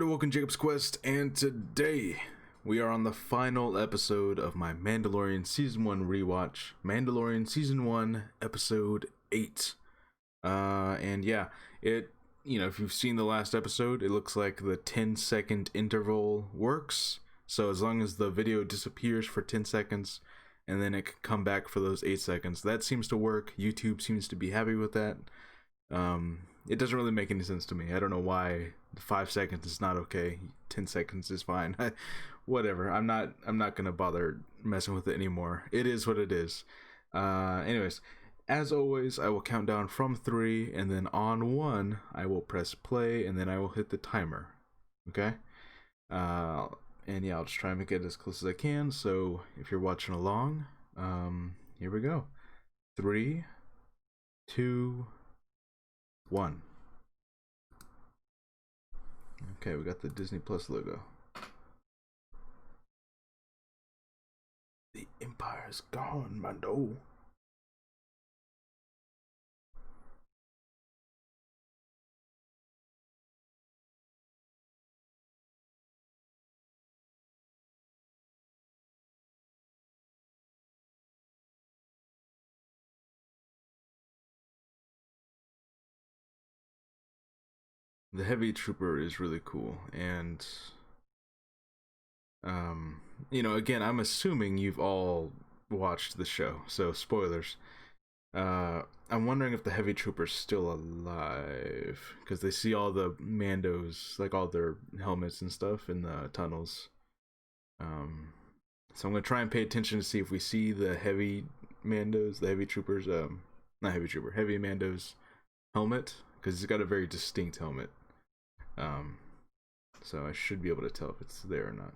everybody, welcome to Jacob's Quest, and today we are on the final episode of my Mandalorian Season 1 rewatch, Mandalorian Season 1, Episode 8. And yeah, if you've seen the last episode, it looks like the 10-second interval works. So as long as the video disappears for 10 seconds, and then it can come back for those 8 seconds, that seems to work. YouTube seems to be happy with that. It doesn't really make any sense to me. I don't know why 5 seconds is not okay. 10 seconds is fine. Whatever. I'm not gonna bother messing with it anymore. It is what it is. Anyways, as always, I will count down from 3, and then on 1, I will press play, and then I will hit the timer. Okay? And yeah, I'll just try and make it as close as I can. So if you're watching along, here we go. 3, 2, 1. Okay, we got the Disney Plus logo. The Empire's gone, Mando. The heavy trooper is really cool, and again, I'm assuming you've all watched the show, so spoilers. I'm wondering if the heavy trooper's still alive, because they see all the Mandos, like all their helmets and stuff in the tunnels. So I'm gonna try and pay attention to see if we see the heavy Mandos, the heavy troopers, not heavy trooper, heavy Mandos helmet, because he's got a very distinct helmet. So I should be able to tell if it's there or not.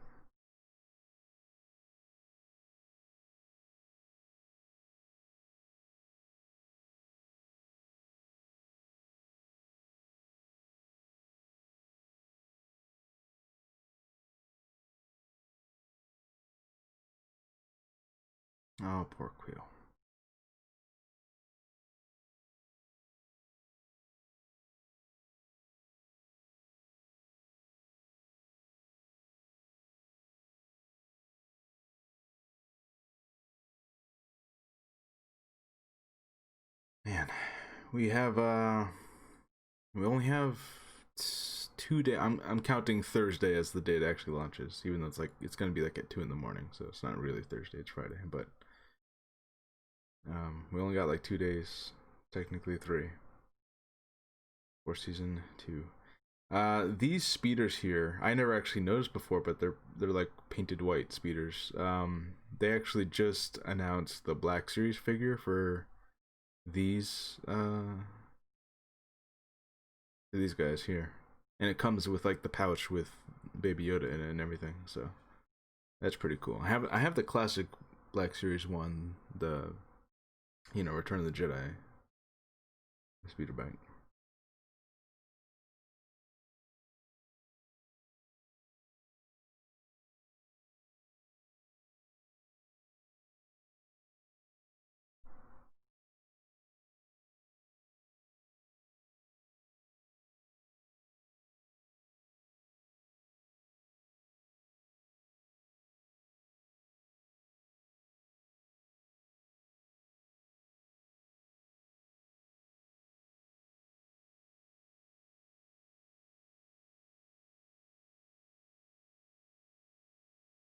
Oh, poor Quill. Man, we only have 2 days. I'm counting Thursday as the day it actually launches, even though it's gonna be like at 2 in the morning, so it's not really Thursday, it's Friday. But we only got like 2 days, technically 3, for season 2. These speeders here, I never actually noticed before, but they're like painted white speeders. They actually just announced the Black Series figure for these guys here, and it comes with like the pouch with Baby Yoda in it and everything, so that's pretty cool. I have the classic Black Series one, the Return of the Jedi speeder bike.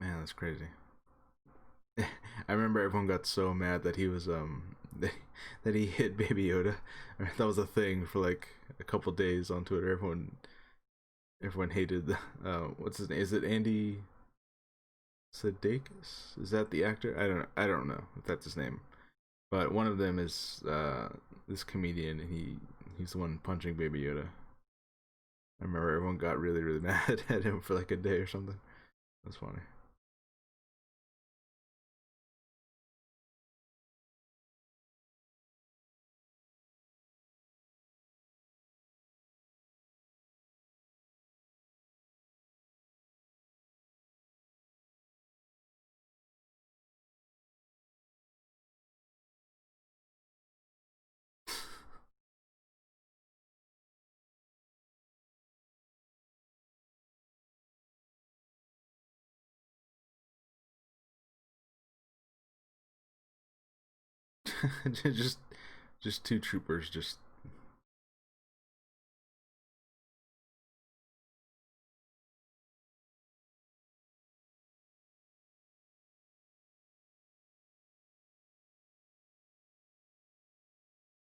Man, that's crazy. I remember everyone got so mad that he was that he hit Baby Yoda. That was a thing for like a couple days on Twitter. Everyone hated the what's his name? Is it Andy Sudeikis? Is that the actor? I don't know if that's his name. But one of them is this comedian, and he's the one punching Baby Yoda. I remember everyone got really, really mad at him for like a day or something. That's funny. just just two troopers. Just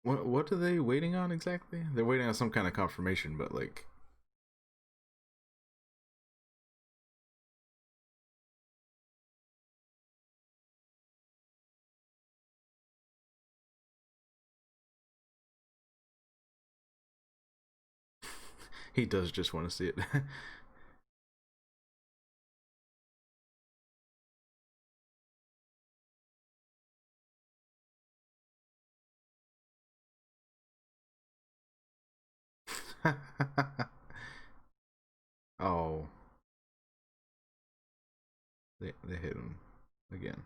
what are they waiting on exactly? They're waiting on some kind of confirmation, but like he does just want to see it. Oh, they hit him again.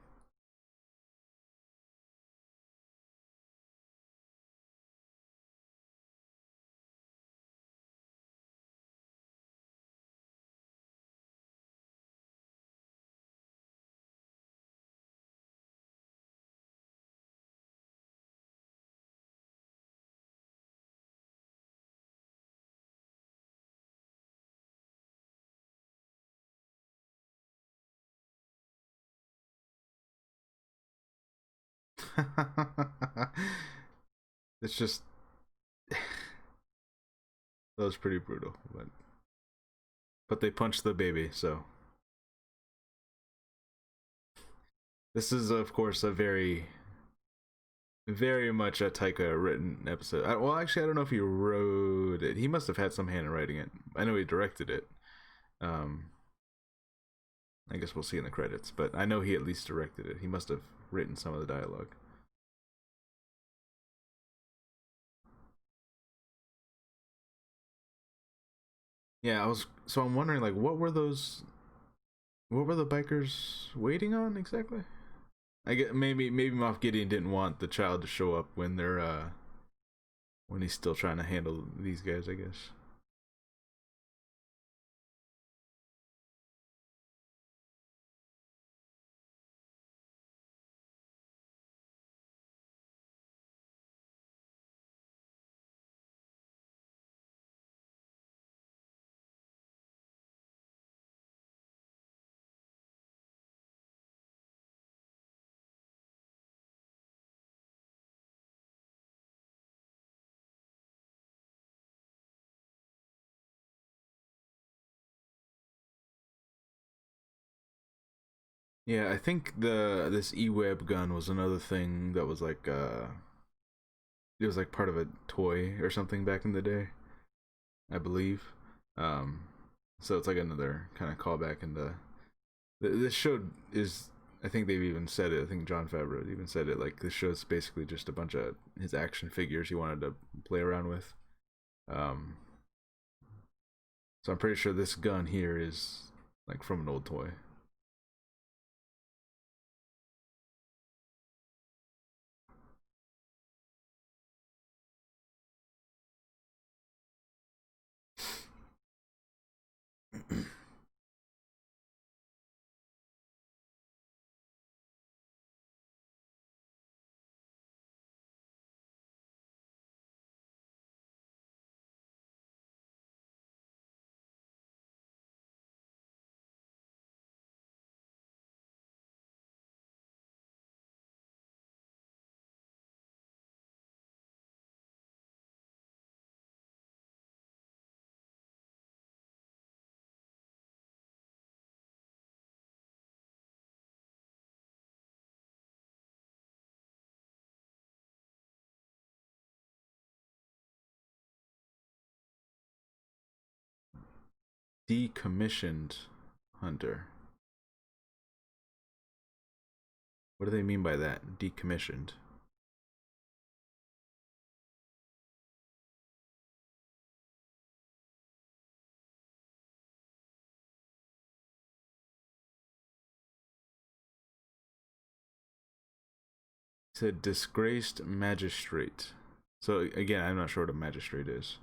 It's just that was pretty brutal, but they punched the baby, so this is of course a very much a Taika written episode. Well, actually, I don't know if he wrote it. He must have had some hand in writing it. I know he directed it. Um, I guess we'll see in the credits, but I know he at least directed it. He must have written some of the dialogue. Yeah, I was. So I'm wondering, like, what were those? What were the bikers waiting on exactly? I get maybe Moff Gideon didn't want the child to show up when they're when he's still trying to handle these guys. I guess. Yeah, I think the this e-web gun was another thing that was like it was like part of a toy or something back in the day, I believe. Um, so it's like another kind of callback in this show is. I think they've even said it. I think John Favreau even said it. Like this show is basically just a bunch of his action figures he wanted to play around with. Um, so I'm pretty sure this gun here is like from an old toy. Decommissioned hunter. What do they mean by that? Decommissioned. It said disgraced magistrate. So again, I'm not sure what a magistrate is.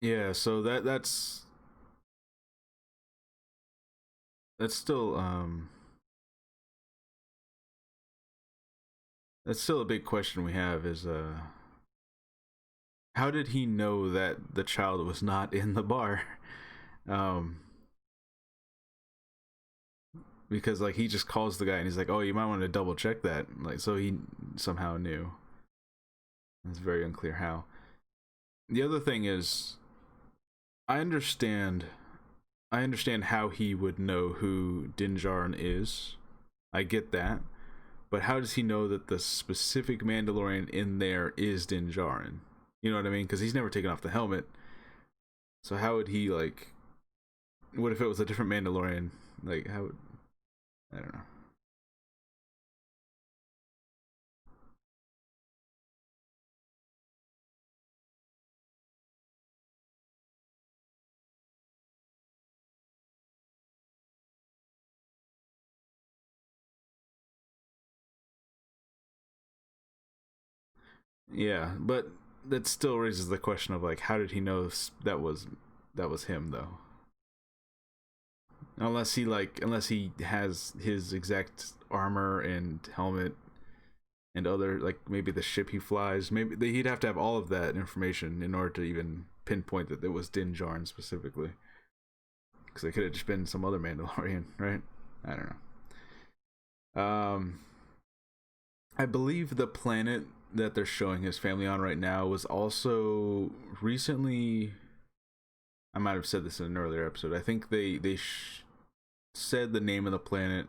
Yeah, so that's still that's still a big question we have is how did he know that the child was not in the bar? Um because like he just calls the guy and he's like, "Oh, you might want to double check that." Like so he somehow knew. It's very unclear how. The other thing is I understand I understand how he would know who Din Djarin is. I get that. But how does he know that the specific Mandalorian in there is Din Djarin? You know what I mean? Because he's never taken off the helmet. So how would he like? What if it was a different Mandalorian? Like how? I don't know. Yeah, but that still raises the question of like, how did he know that was him though? Unless he has his exact armor and helmet and other like maybe the ship he flies. Maybe he'd have to have all of that information in order to even pinpoint that it was Din Djarin specifically. Because it could have just been some other Mandalorian, right? I don't know. I believe the planet that they're showing his family on right now was also recently. I might have said this in an earlier episode. I think they said the name of the planet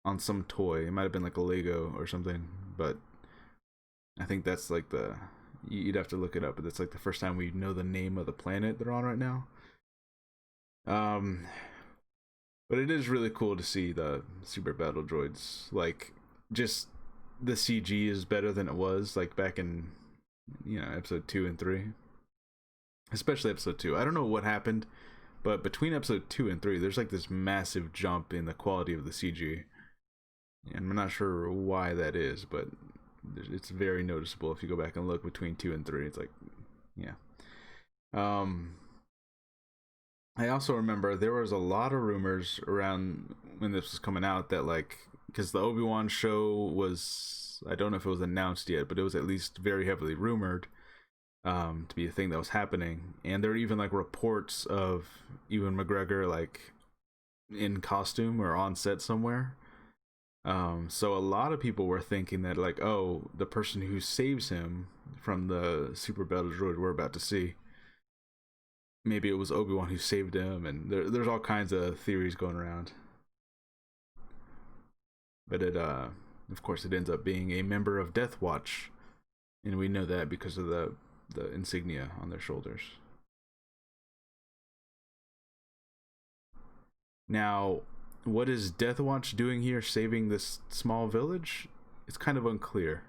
on some toy. It might have been like a Lego or something, but I think that's like the you'd have to look it up. But that's like the first time we know the name of the planet they're on right now. Um, but it is really cool to see the super battle droids. Like, just the CG is better than it was like back in episode 2 and 3, especially episode 2. I don't know what happened, but between episode 2 and 3, there's like this massive jump in the quality of the CG, and I'm not sure why that is, but it's very noticeable if you go back and look between 2 and 3. It's like, yeah. Um, I also remember there was a lot of rumors around when this was coming out that like because the Obi-Wan show was I don't know if it was announced yet, but it was at least very heavily rumored to be a thing that was happening, and there were even like reports of Ewan McGregor like in costume or on set somewhere. So a lot of people were thinking that like, oh, the person who saves him from the super battle droid we're about to see, maybe it was Obi-Wan who saved him, and there's all kinds of theories going around. But it of course it ends up being a member of Death Watch, and we know that because of the insignia on their shoulders. Now, what is Death Watch doing here saving this small village? It's kind of unclear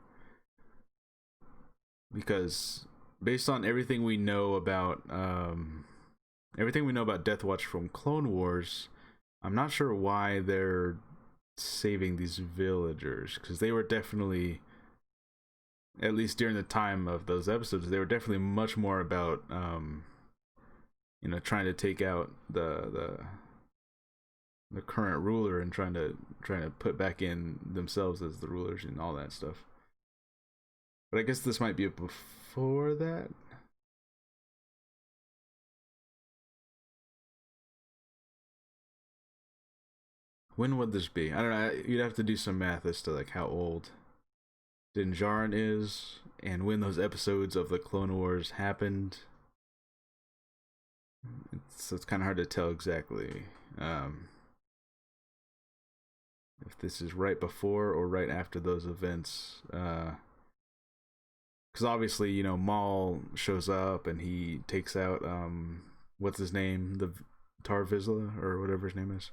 because based on everything we know about Death Watch from Clone Wars, I'm not sure why they're saving these villagers because they were definitely, at least during the time of those episodes, they were definitely much more about trying to take out the current ruler and trying to put back in themselves as the rulers and all that stuff. But I guess this might be before that. When would this be? I don't know. You'd have to do some math as to like how old Din Djarin is and when those episodes of the Clone Wars happened. So it's kind of hard to tell exactly if this is right before or right after those events. Because obviously, Maul shows up and he takes out what's his name, the Tar Vizsla or whatever his name is.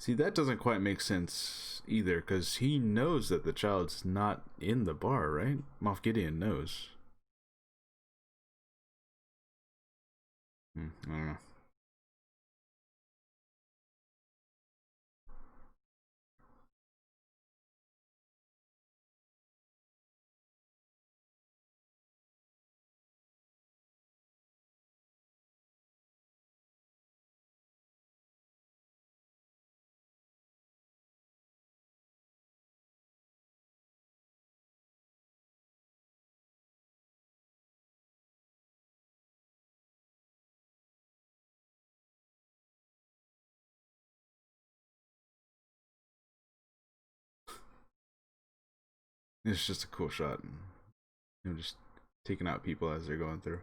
See, that doesn't quite make sense either, because he knows that the child's not in the bar, right? Moff Gideon knows. I don't know. It's just a cool shot. Just taking out people as they're going through.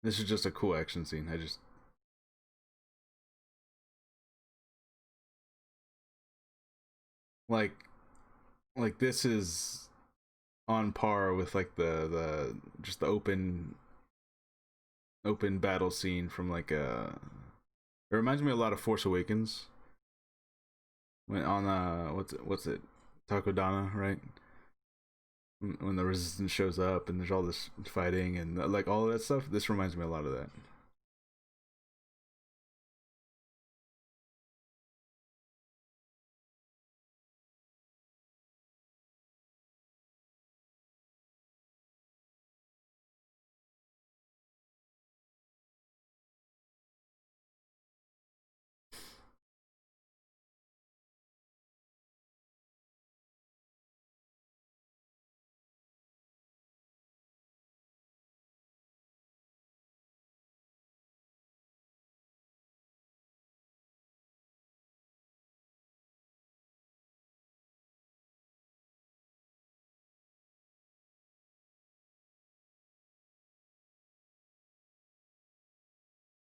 This is just a cool action scene. I just like this is on par with like the just the open battle scene from like a. It reminds me a lot of Force Awakens when on what's it Takodana, right? When the Resistance shows up and there's all this fighting and like all of that stuff. This reminds me a lot of that.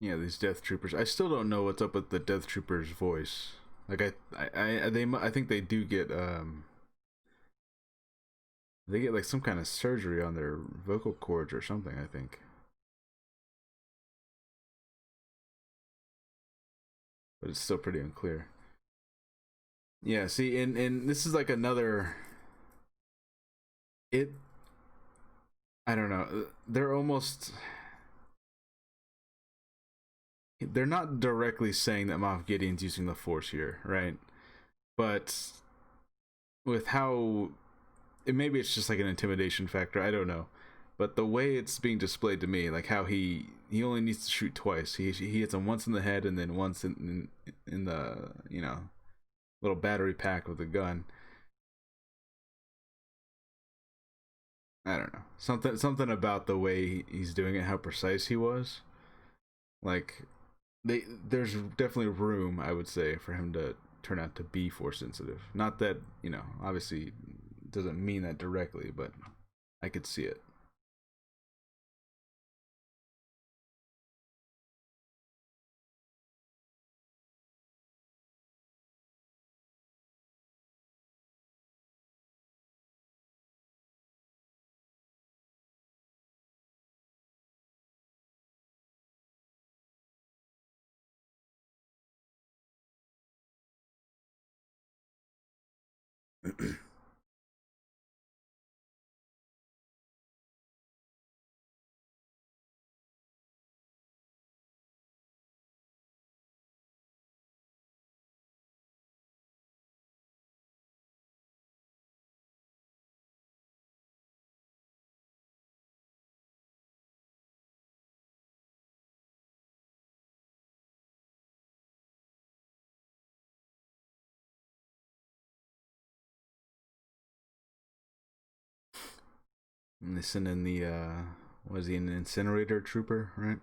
Yeah, these Death Troopers. I still don't know what's up with the Death Troopers' voice. Like I think they do get they get like some kind of surgery on their vocal cords or something. I think, but it's still pretty unclear. Yeah, see, and this is like another. It. I don't know. They're almost. They're not directly saying that Moff Gideon's using the Force here, right? But with how maybe it's just like an intimidation factor. I don't know, but the way it's being displayed to me, like how he only needs to shoot twice. He hits him once in the head and then once in the little battery pack with the gun. I don't know, something about the way he's doing it, how precise he was. Like there's definitely room, I would say, for him to turn out to be force sensitive. Not that obviously doesn't mean that directly, but I could see it. And they send in the was he an incinerator trooper, right?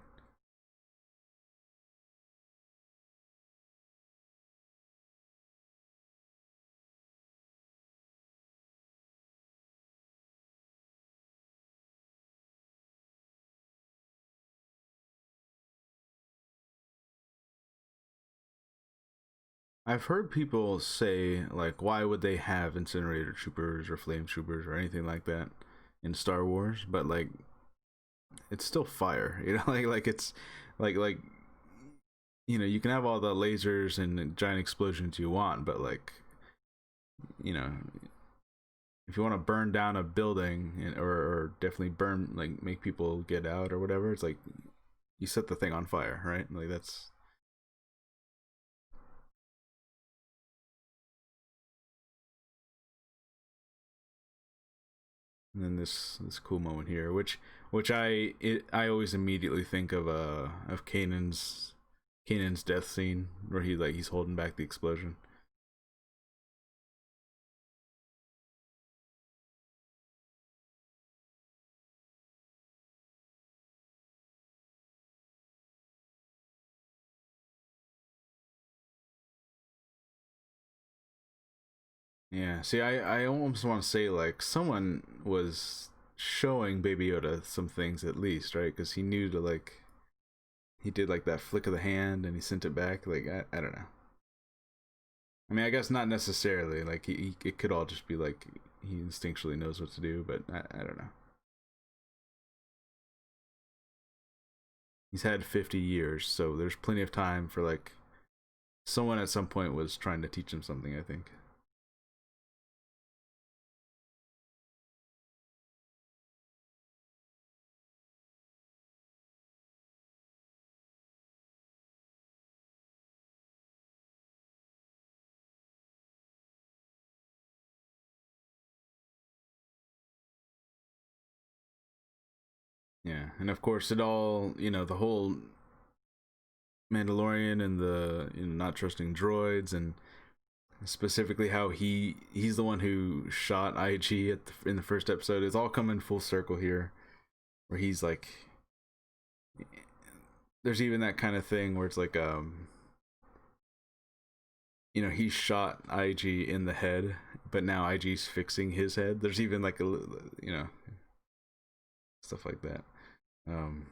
I've heard people say like, why would they have incinerator troopers or flame troopers or anything like that in Star Wars? But like, it's still fire, you know, like it's like you can have all the lasers and giant explosions you want, but like, you know, if you want to burn down a building or definitely burn like make people get out or whatever, it's like you set the thing on fire, right? Like that's and then this cool moment here, which I always immediately think of Kanan's death scene where he's holding back the explosion. Yeah, see, I almost want to say like someone was showing Baby Yoda some things at least, right? Because he knew to like he did like that flick of the hand and he sent it back. Like I don't know. I mean, I guess not necessarily. Like it could all just be like he instinctually knows what to do, but I don't know. He's had 50 years, so there's plenty of time for like someone at some point was trying to teach him something. I think. Yeah, and of course, it all the whole Mandalorian and the not trusting droids and specifically how he's the one who shot IG in the first episode. It's all coming full circle here, where he's like, there's even that kind of thing where it's like he shot IG in the head, but now IG's fixing his head. There's even like a stuff like that. Um,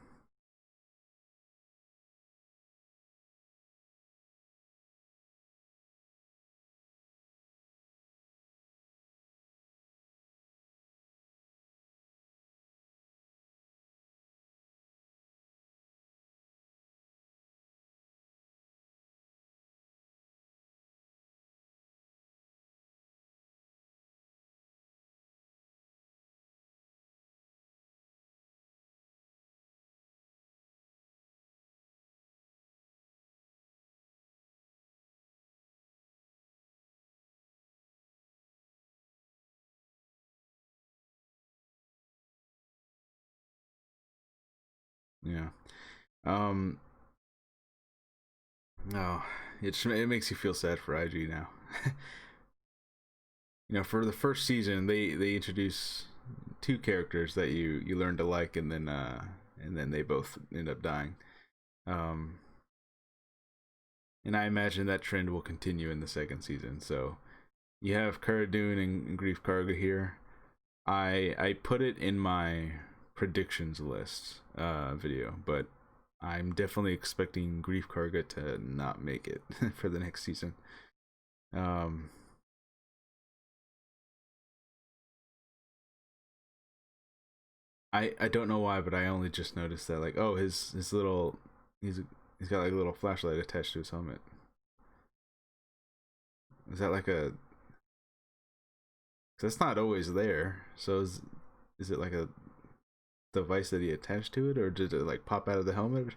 yeah. Um, no, it makes you feel sad for IG now. For the first season, they introduce two characters that you learn to like, and then they both end up dying. Um, and I imagine that trend will continue in the second season. So you have Cara Dune and Grief Karga here. I put it in my predictions list video, but I'm definitely expecting Grief Karga to not make it for the next season. Um, I don't know why, but I only just noticed that like, oh, his little he's got like a little flashlight attached to his helmet. Is that like a? Cause that's not always there. So is it like a device that he attached to it, or did it like pop out of the helmet?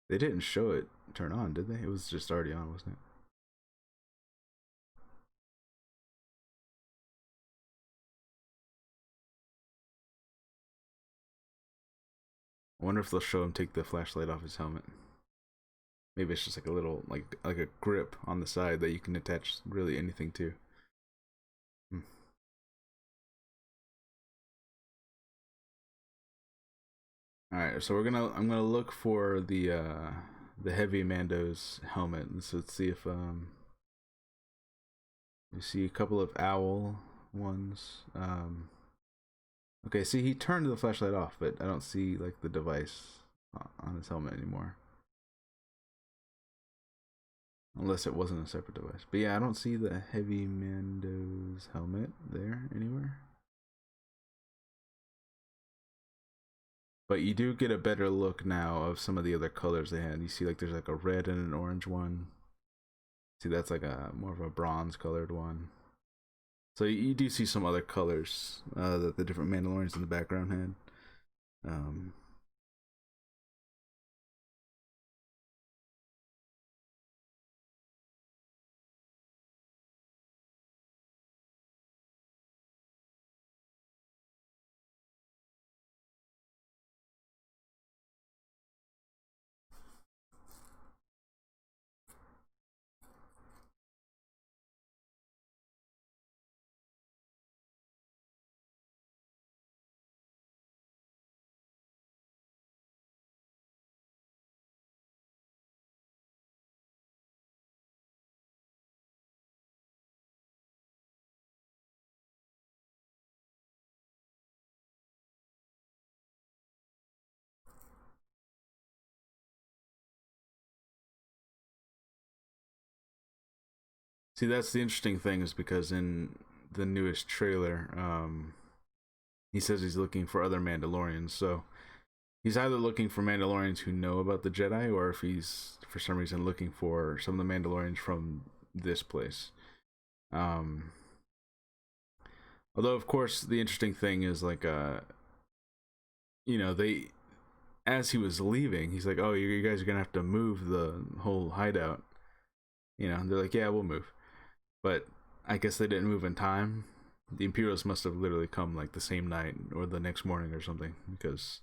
They didn't show it turn on, did they? It was just already on, wasn't it? I wonder if they'll show him take the flashlight off his helmet. Maybe it's just like a little like a grip on the side that you can attach really anything to. All right, so I'm gonna look for the heavy Mando's helmet. So let's see if you see a couple of owl ones. Okay, see he turned the flashlight off, but I don't see like the device on his helmet anymore. Unless it wasn't a separate device. But yeah, I don't see the heavy Mando's helmet there anywhere. But you do get a better look now of some of the other colors they had. You see like there's like a red and an orange one. See, that's like a more of a bronze colored one. So you do see some other colors that the different Mandalorians in the background had. Um, See, that's the interesting thing is because in the newest trailer, he says he's looking for other Mandalorians. So he's either looking for Mandalorians who know about the Jedi, or if he's for some reason looking for some of the Mandalorians from this place. Um, Although, of course, the interesting thing is like, they as he was leaving, he's like, "Oh, you guys are gonna have to move the whole hideout." They're like, "Yeah, we'll move," but I guess they didn't move in time. The Imperials must have literally come like the same night or the next morning or something, because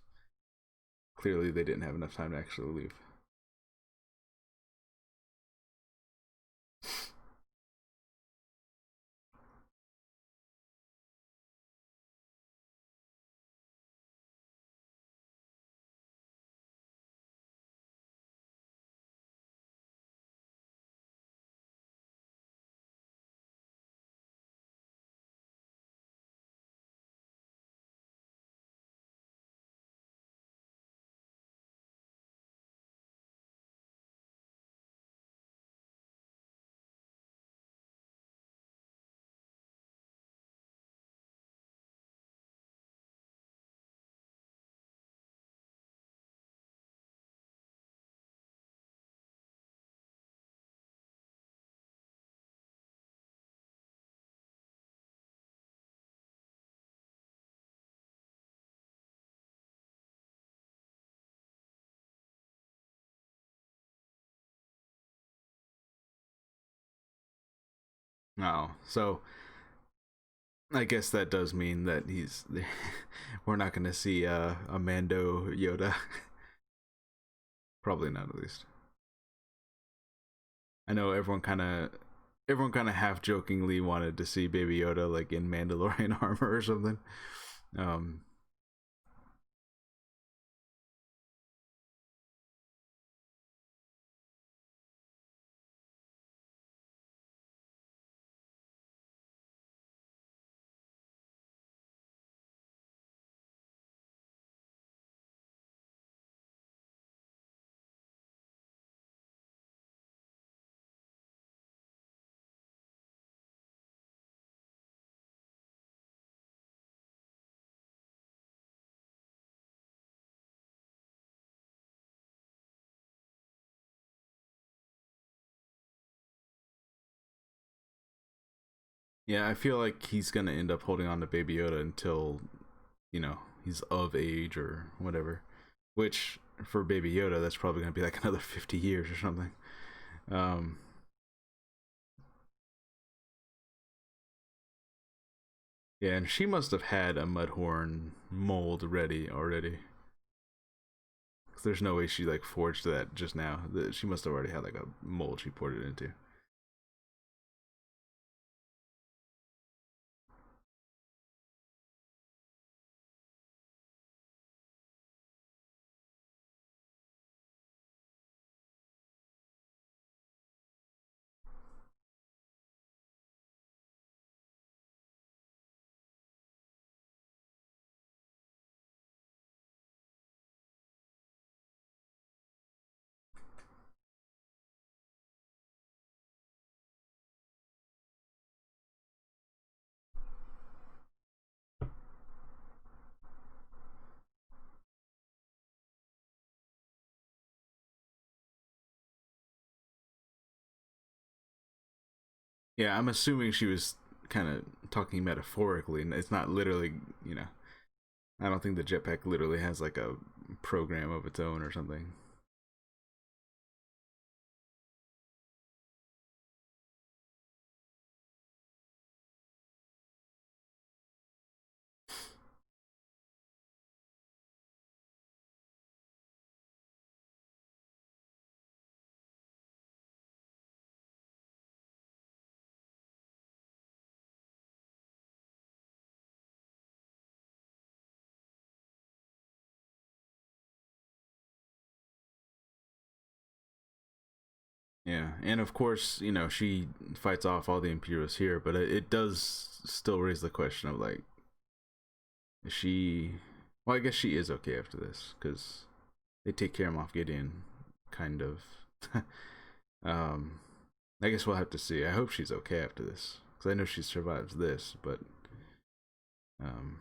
clearly they didn't have enough time to actually leave. Oh, so I guess that does mean that we're not going to see a Mando Yoda. Probably not, at least. I know everyone kind of half jokingly wanted to see Baby Yoda like in Mandalorian armor or something. Um, yeah, I feel like he's gonna end up holding on to Baby Yoda until he's of age or whatever. Which for Baby Yoda, that's probably gonna be like another 50 years or something. Um, yeah, and she must have had a Mudhorn mold ready already. 'Cause there's no way she like forged that just now. She must have already had like a mold she poured it into. Yeah, I'm assuming she was kind of talking metaphorically, and it's not literally, you know. I don't think the jetpack literally has like a program of its own or something. Yeah, and of course, you know, she fights off all the Imperials here, but it does still raise the question of like, is she? Well, I guess she is okay after this because they take care of Moff Gideon, kind of. um, I guess we'll have to see. I hope she's okay after this because I know she survives this, but um,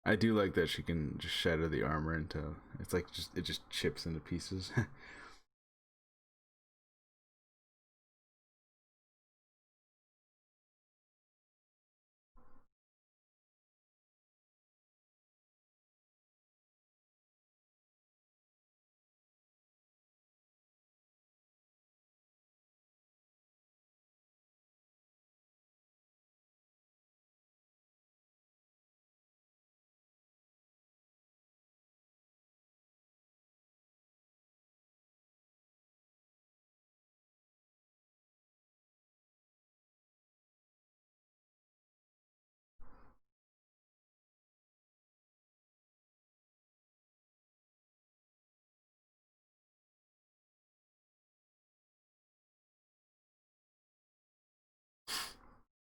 I do like that she can just shatter the armor into. It's like just it just chips into pieces.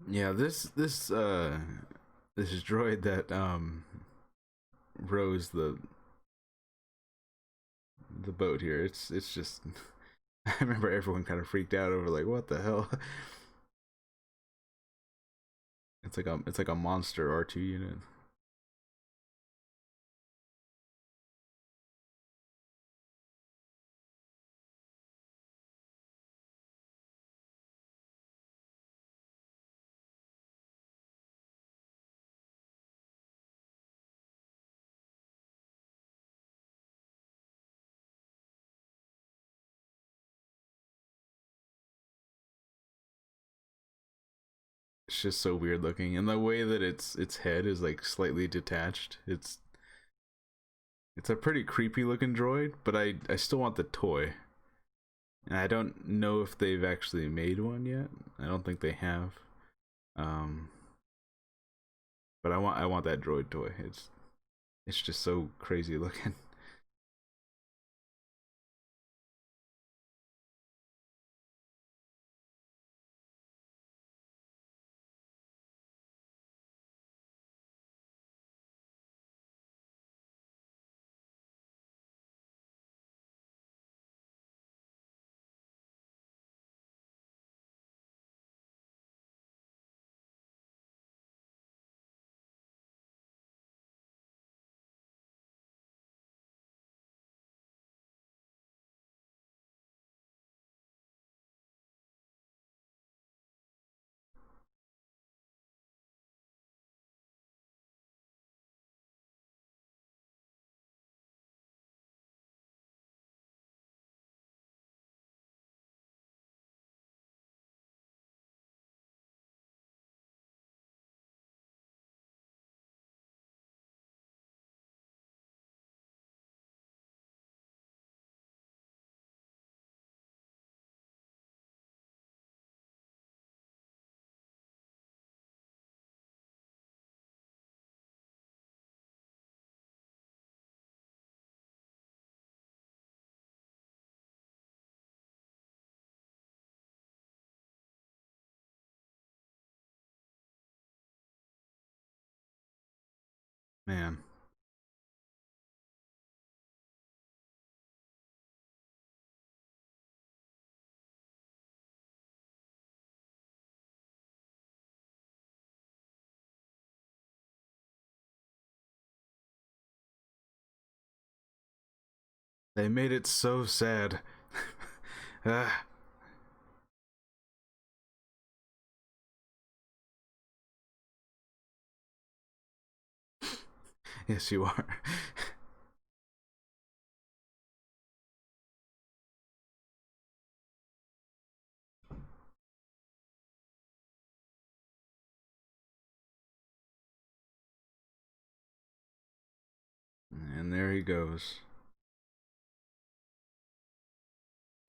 Yeah, this droid that rows the boat here. It's just I remember everyone kind of freaked out over like what the hell. It's like a monster R2 unit. It's just so weird looking, and the way that its head is like slightly detached. It's a pretty creepy looking droid, but I still want the toy. And I don't know if they've actually made one yet. I don't think they have. Um, but I want that droid toy. It's just so crazy looking. Man. They made it so sad. Ah, yes, you are. And there he goes.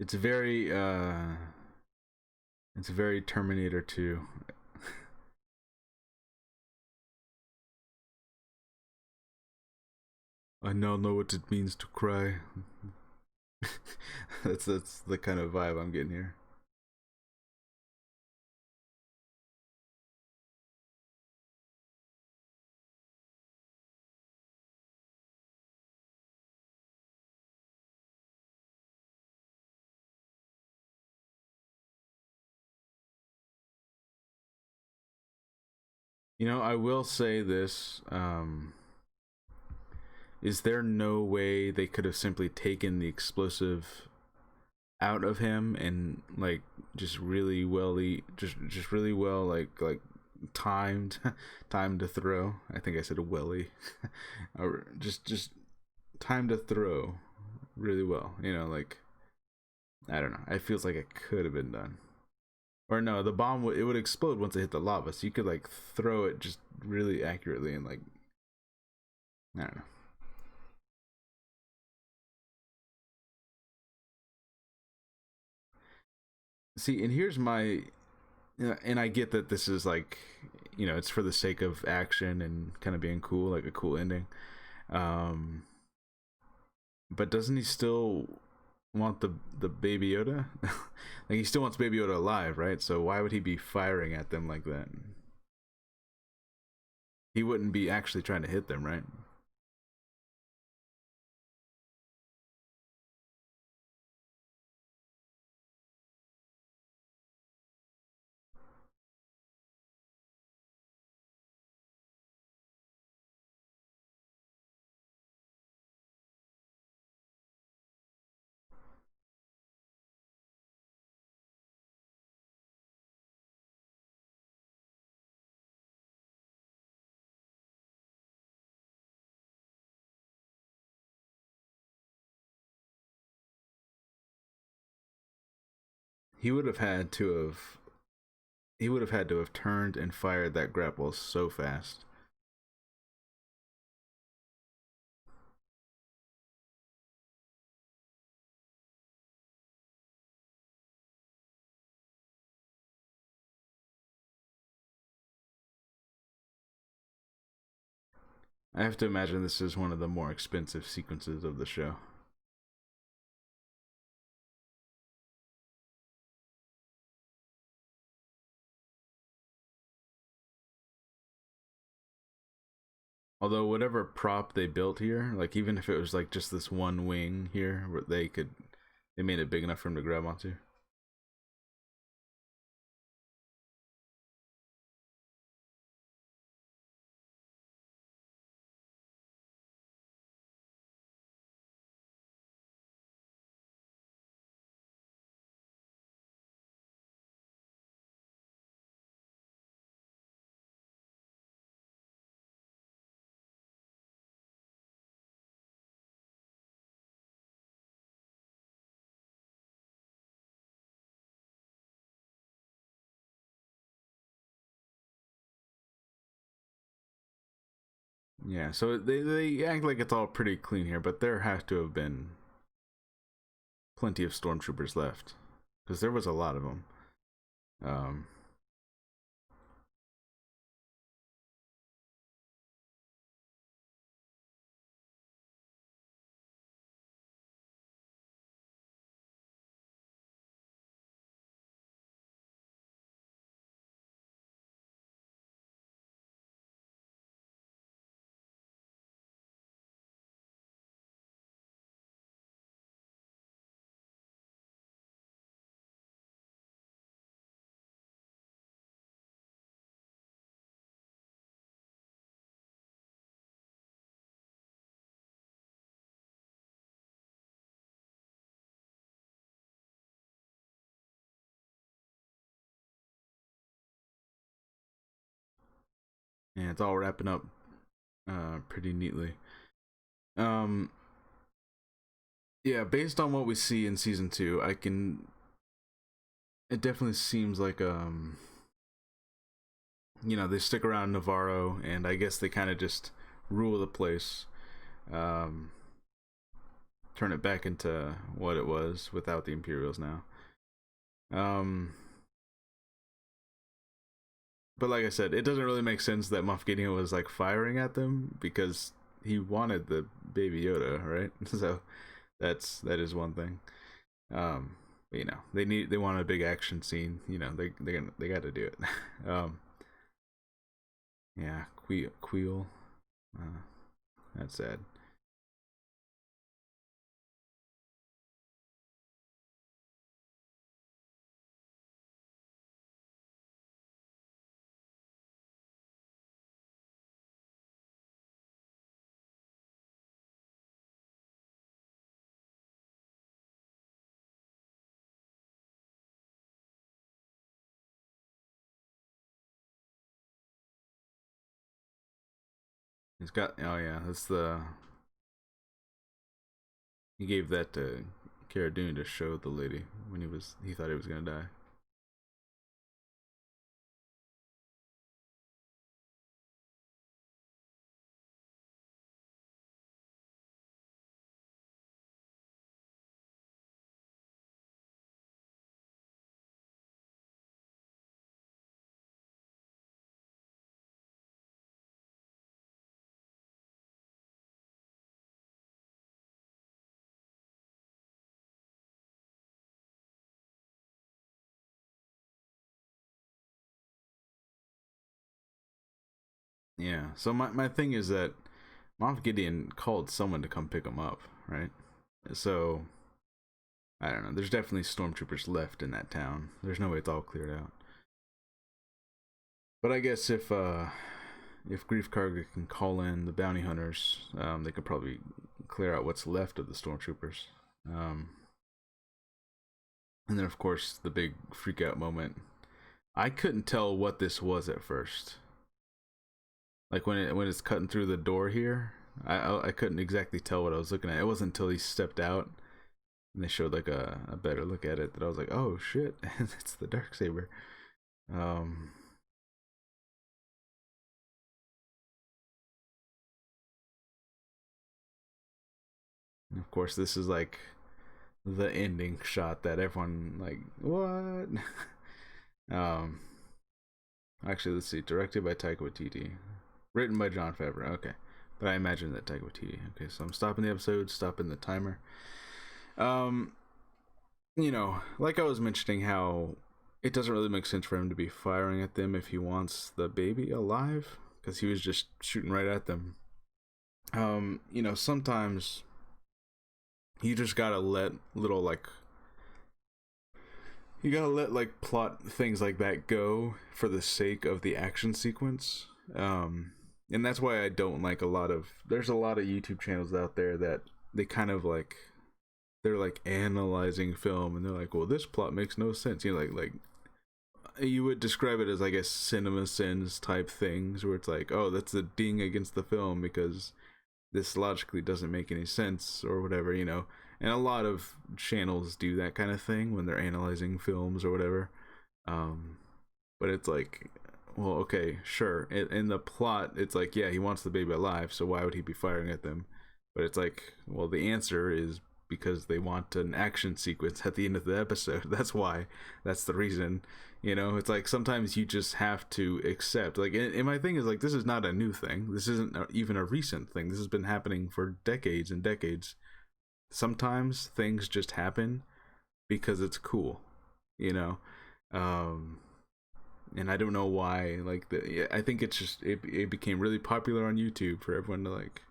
It's very it's very Terminator 2. I now know what it means to cry. That's the kind of vibe I'm getting here. You know, I will say this. Is there no way they could have simply taken the explosive out of him and like just really well, just really well, like timed, time to throw? I think I said a welly, or just time to throw really well. You know, like I don't know. It feels like it could have been done. Or no, the bomb it would explode once it hit the lava, so you could like throw it just really accurately and like I don't know. See, and here's my, and I get that this is like, it's for the sake of action and kind of being cool, like a cool ending. Um, but doesn't he still want the Baby Yoda? Like he still wants Baby Yoda alive, right? So why would he be firing at them like that? He wouldn't be actually trying to hit them, right? He would have had to have. He would have had to have turned and fired that grapple so fast. I have to imagine this is one of the more expensive sequences of the show. Although whatever prop they built here, like even if it was like just this one wing here, where they made it big enough for him to grab onto. Yeah, so they act like it's all pretty clean here, but there has to have been plenty of stormtroopers left because there was a lot of them. Um, and it's all wrapping up pretty neatly. Um, yeah, based on what we see in season 2, I can. It definitely seems like they stick around Navarro, and I guess they kind of just rule the place. Um, Turn it back into what it was without the Imperials now. Um, but like I said, it doesn't really make sense that Moff Gideon was like firing at them because he wanted the Baby Yoda, right? So that is one thing. But, they want a big action scene. They got to do it. um, yeah, Queel. Uh, that's sad. He's got. Oh yeah, that's the. He gave that to Cara Dune to show the lady when he thought he was gonna die. Yeah. So my thing is that Moff Gideon called someone to come pick him up, right? So I don't know. There's definitely stormtroopers left in that town. There's no way it's all cleared out. But I guess if Grief Karga can call in the bounty hunters, they could probably clear out what's left of the stormtroopers. Um, and then of course the big freak out moment. I couldn't tell what this was at first. Like when it's cutting through the door here, I couldn't exactly tell what I was looking at. It wasn't until he stepped out and they showed like a better look at it that I was like, oh shit, it's the dark saber. Um, of course, this is like the ending shot that everyone like what. um, Actually, let's see. Directed by Taika Waititi, written by Jon Favreau. Okay, but I imagine that Taika Waititi. Okay, so I'm stopping the episode, stopping the timer. Um, like I was mentioning, how it doesn't really make sense for him to be firing at them if he wants the baby alive, because he was just shooting right at them. Sometimes you just gotta let little like you gotta let like plot things like that go for the sake of the action sequence. And that's why I don't like there's a lot of YouTube channels out there that they kind of like they're like analyzing film and they're like, well, this plot makes no sense. Like you would describe it as, I guess, cinema sins type things where it's like, oh, that's a ding against the film because this logically doesn't make any sense or whatever. And a lot of channels do that kind of thing when they're analyzing films or whatever. um but it's like, well, okay, sure, in the plot it's like, yeah, he wants the baby alive, so why would he be firing at them? But it's like, well, the answer is because they want an action sequence at the end of the episode. That's why. That's the reason. It's like sometimes you just have to accept. Like, and my thing is, like, this is not a new thing. This isn't even a recent thing. This has been happening for decades and decades. Sometimes things just happen because it's cool, you know. Um, and I don't know why. Like, I think it's just it became really popular on YouTube for everyone to like,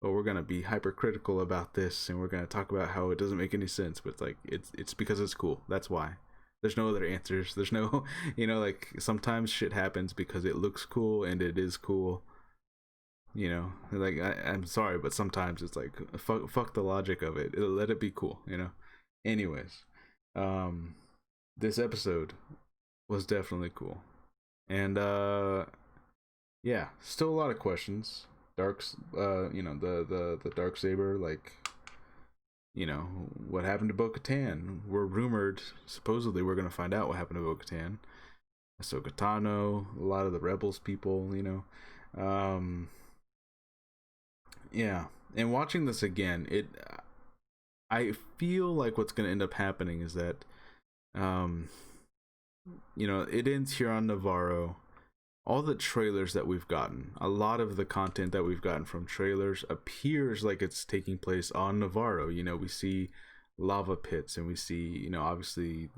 oh, we're gonna be hypercritical about this and we're gonna talk about how it doesn't make any sense. But it's like it's because it's cool. That's why. There's no other answers. There's no, like, sometimes shit happens because it looks cool and it is cool. Like, I'm sorry, but sometimes it's like, fuck the logic of it. Let it be cool. Anyways, um, this episode was definitely cool, and yeah, still a lot of questions. Dark's, the dark saber, like, what happened to Bo-Katan? We're rumored, supposedly, we're gonna find out what happened to Bo-Katan. Ahsoka Tano, a lot of the Rebels people, yeah. And watching this again, I feel like what's gonna end up happening is that, um, it ends here on Navarro. All the trailers that we've gotten, a lot of the content that we've gotten from trailers appears like it's taking place on Navarro. We see lava pits, and we see, obviously,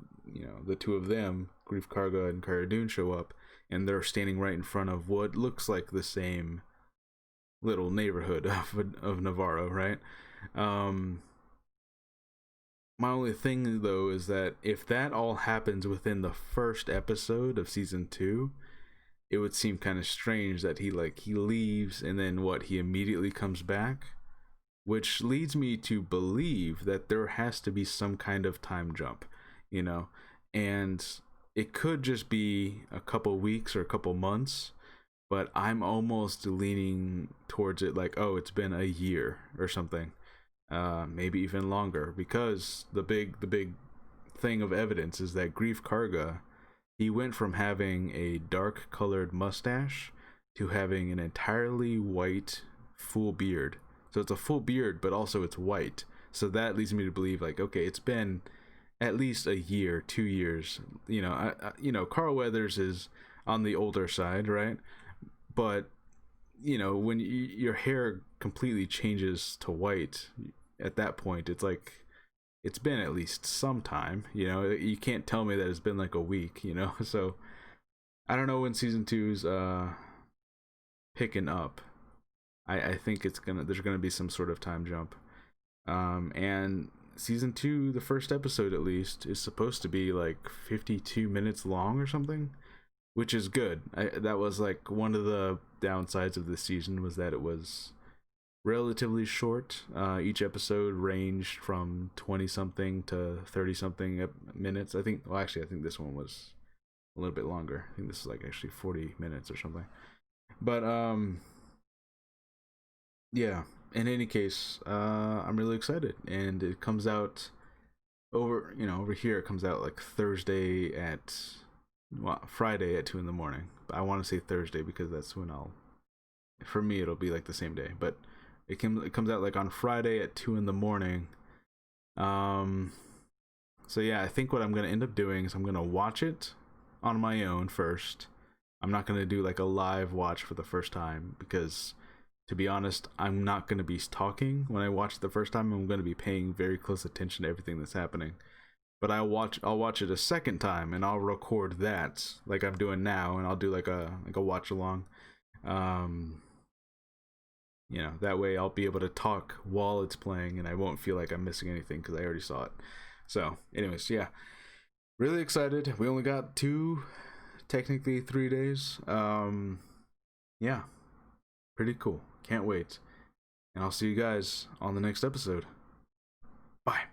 the two of them, Grief Karga and Cara Dune, show up, and they're standing right in front of what looks like the same little neighborhood of Navarro, right? Um, my only thing though is that if that all happens within the first episode of season 2, it would seem kind of strange that he leaves and then he immediately comes back, which leads me to believe that there has to be some kind of time jump, you know, and it could just be a couple weeks or a couple months, but I'm almost leaning towards it like, oh, it's been a year or something, maybe even longer, because the big thing of evidence is that Grief Karga, he went from having a dark colored mustache to having an entirely white full beard. So it's a full beard, but also it's white. So that leads me to believe, like, okay, it's been at least a year, 2 years. Carl Weathers is on the older side, right? But when your hair completely changes to white, at that point, it's like it's been at least some time. You can't tell me that it's been like a week. So I don't know when season two's picking up. I think there's gonna be some sort of time jump. And season 2, the first episode at least, is supposed to be like 52 minutes long or something, which is good. That was like one of the downsides of this season, was that it was relatively short. Each episode ranged from 20 something to 30 something minutes. I think this one was a little bit longer. I think this is like actually 40 minutes or something. But yeah, in any case, I'm really excited, and it comes out over here. It comes out like Friday at 2 in the morning. But I want to say Thursday because that's when for me, it'll be like the same day. But it comes out like on Friday at 2 in the morning. So yeah, I think what I'm gonna end up doing is I'm gonna watch it on my own first. I'm not gonna do like a live watch for the first time, because, to be honest, I'm not gonna be talking when I watch it the first time. I'm gonna be paying very close attention to everything that's happening. But I'll watch it a second time, and I'll record that like I'm doing now, and I'll do like a watch along. That way I'll be able to talk while it's playing, and I won't feel like I'm missing anything because I already saw it. So anyways, yeah, really excited. We only got 2, technically 3 days. Yeah, pretty cool. Can't wait. And I'll see you guys on the next episode. Bye.